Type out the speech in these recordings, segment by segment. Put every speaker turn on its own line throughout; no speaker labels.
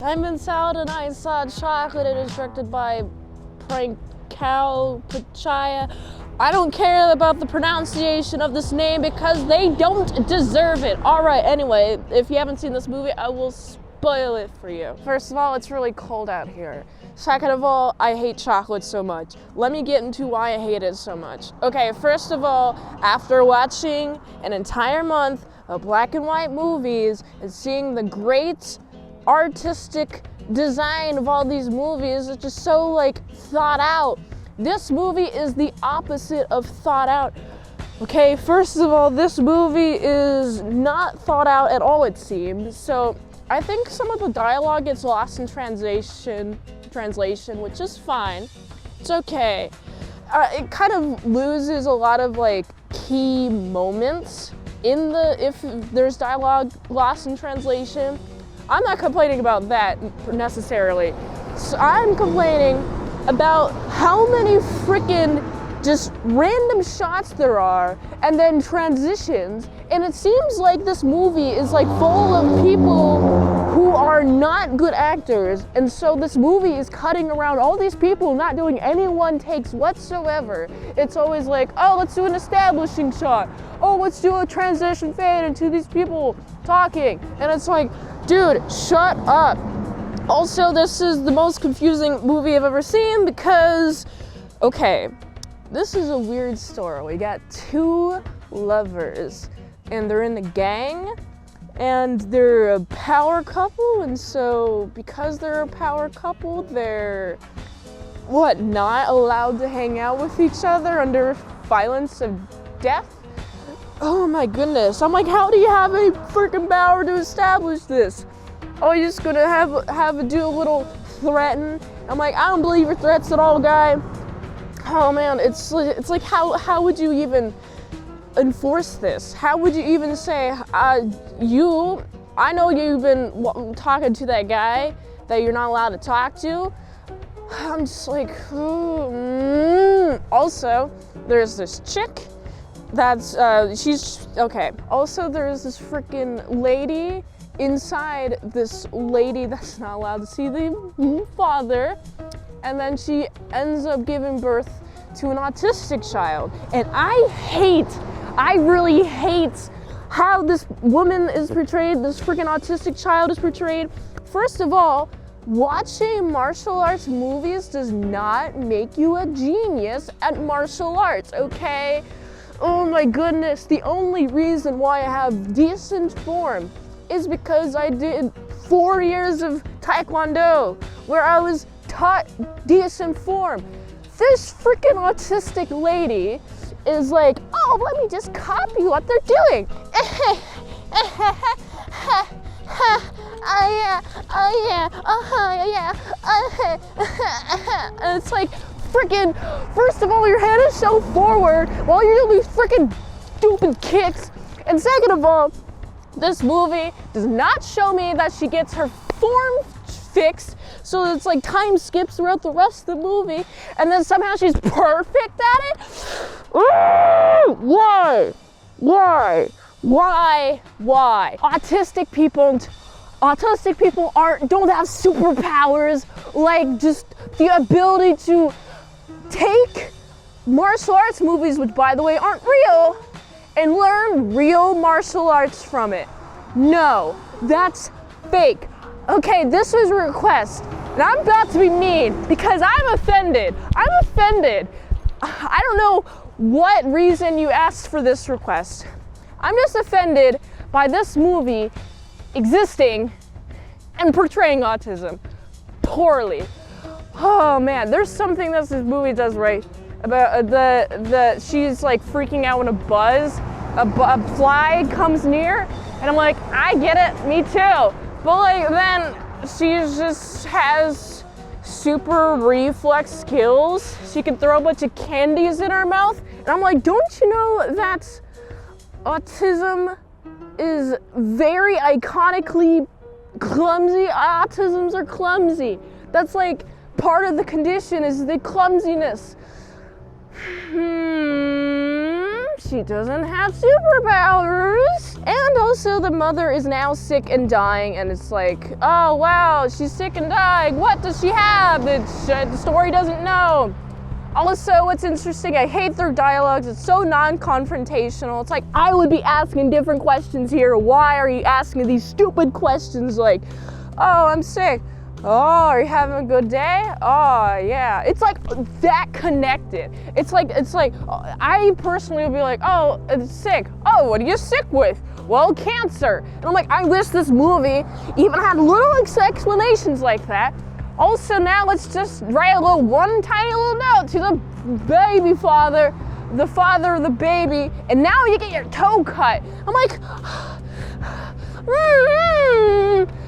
I'm in Salad and I saw chocolate. It is directed by Prank Cow Pachaya. I don't care about the pronunciation of this name because they don't deserve it. All right, anyway, if you haven't seen this movie, I will spoil it for you. First of all, it's really cold out here. Second of all, I hate chocolate so much. Let me get into why I hate it so much. Okay, first of all, after watching an entire month of black and white movies and seeing the great artistic design of all these movies, it's just so like thought out. This movie is the opposite of thought out. Okay, first of all, this movie is not thought out at all, it seems. So I think some of the dialogue gets lost in translation, which is fine. It's okay. It kind of loses a lot of like key moments in if there's dialogue lost in translation. I'm not complaining about that necessarily. So I'm complaining about how many freaking just random shots there are and then transitions. And it seems like this movie is like full of people who are not good actors. And so this movie is cutting around all these people not doing any one takes whatsoever. It's always like, oh, let's do an establishing shot. Oh, let's do a transition fade into these people talking. And it's like, dude, shut up. Also, this is the most confusing movie I've ever seen because, okay, this is a weird story. We got two lovers and they're in a gang and they're a power couple, and so because they're a power couple, they're, not allowed to hang out with each other under violence of death? Oh my goodness. I'm like, how do you have any freaking power to establish this? Oh, you're just gonna have do a little threaten? I'm like, I don't believe your threats at all, guy. Oh man, it's like how would you even enforce this? How would you even say, I know you've been talking to that guy that you're not allowed to talk to. I'm just like, Also, there's this chick that's, she's, okay. Also, there's this freaking lady inside this lady that's not allowed to see the father, and then she ends up giving birth to an autistic child. And I really hate how this woman is portrayed, this freaking autistic child is portrayed. First of all, watching martial arts movies does not make you a genius at martial arts, okay? Oh my goodness, the only reason why I have decent form is because I did 4 years of Taekwondo, where I was taught decent form. This freaking autistic lady is like, oh, let me just copy what they're doing. And it's like, freaking, first of all, your head is so forward while you're doing these freaking stupid kicks. And second of all, this movie does not show me that she gets her form fixed, so it's like time skips throughout the rest of the movie, and then somehow she's perfect at it. Why? Autistic people don't have superpowers, like just the ability to take martial arts movies, which by the way aren't real, and learn real martial arts from it. No, that's fake. Okay, this was a request, and I'm about to be mean because I'm offended. I don't know what reason you asked for this request. I'm just offended by this movie existing and portraying autism poorly. Oh man, there's something that this movie does right about she's like freaking out when a fly comes near, and I'm like, I get it, me too. But like then she just has super reflex skills. She can throw a bunch of candies in her mouth, and I'm like, don't you know that autism is very iconically clumsy? Autisms are clumsy. That's like part of the condition is the clumsiness. she doesn't have superpowers. And also the mother is now sick and dying, and it's like, oh wow, she's sick and dying. What does she have that the story doesn't know? Also, what's interesting, I hate their dialogues. It's so non-confrontational. It's like, I would be asking different questions here. Why are you asking these stupid questions like, oh, I'm sick. Oh, are you having a good day? Oh, yeah. It's like that connected. It's like, I personally would be like, oh, it's sick. Oh, what are you sick with? Well, cancer. And I'm like, I wish this movie even had little explanations like that. Also, now let's just write one tiny little note to the baby father, the father of the baby, and now you get your toe cut. I'm like,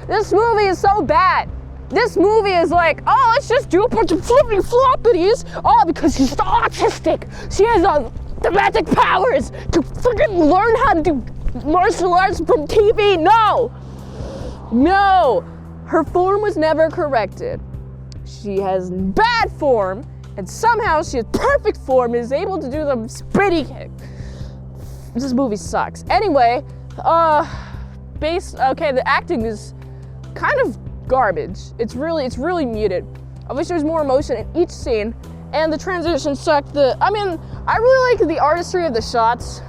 this movie is so bad. This movie is like, oh, let's just do a bunch of flippity floppities. Oh, because she's autistic. She has thematic powers to freaking learn how to do martial arts from TV. No. Her form was never corrected. She has bad form, and somehow she has perfect form and is able to do the spitty kick. This movie sucks. Anyway, the acting is kind of garbage. It's really muted. I wish there was more emotion in each scene, and the transition sucked. I really like the artistry of the shots.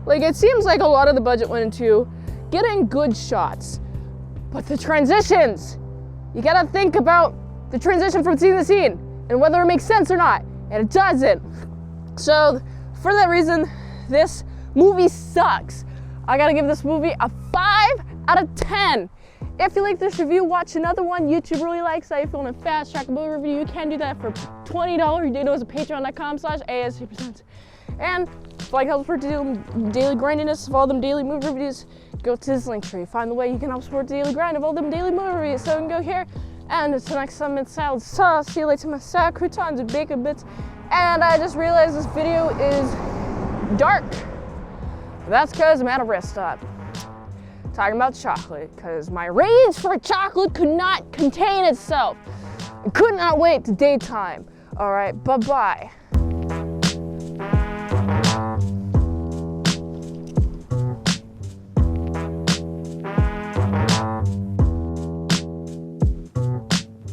Like, it seems like a lot of the budget went into getting good shots. But the transitions, you gotta think about the transition from scene to scene and whether it makes sense or not, and it doesn't. So for that reason, this movie sucks. I gotta give this movie a 5 out of 10. If you like this review, watch another one. YouTube really likes that. If you want a fast track movie review, you can do that for $20. You do know it's at patreon.com/ASEPresents. And if you like help support the daily grindiness of all them daily movie reviews, go to this link tree. Find the way you can help support the daily grind of all them daily movie reviews. So you can go here, and it's the next mint salad sauce. See you later, my salad croutons and bacon bits. And I just realized this video is dark. That's because I'm at a rest stop talking about chocolate, because my rage for chocolate could not contain itself. I could not wait to daytime. All right, bye-bye.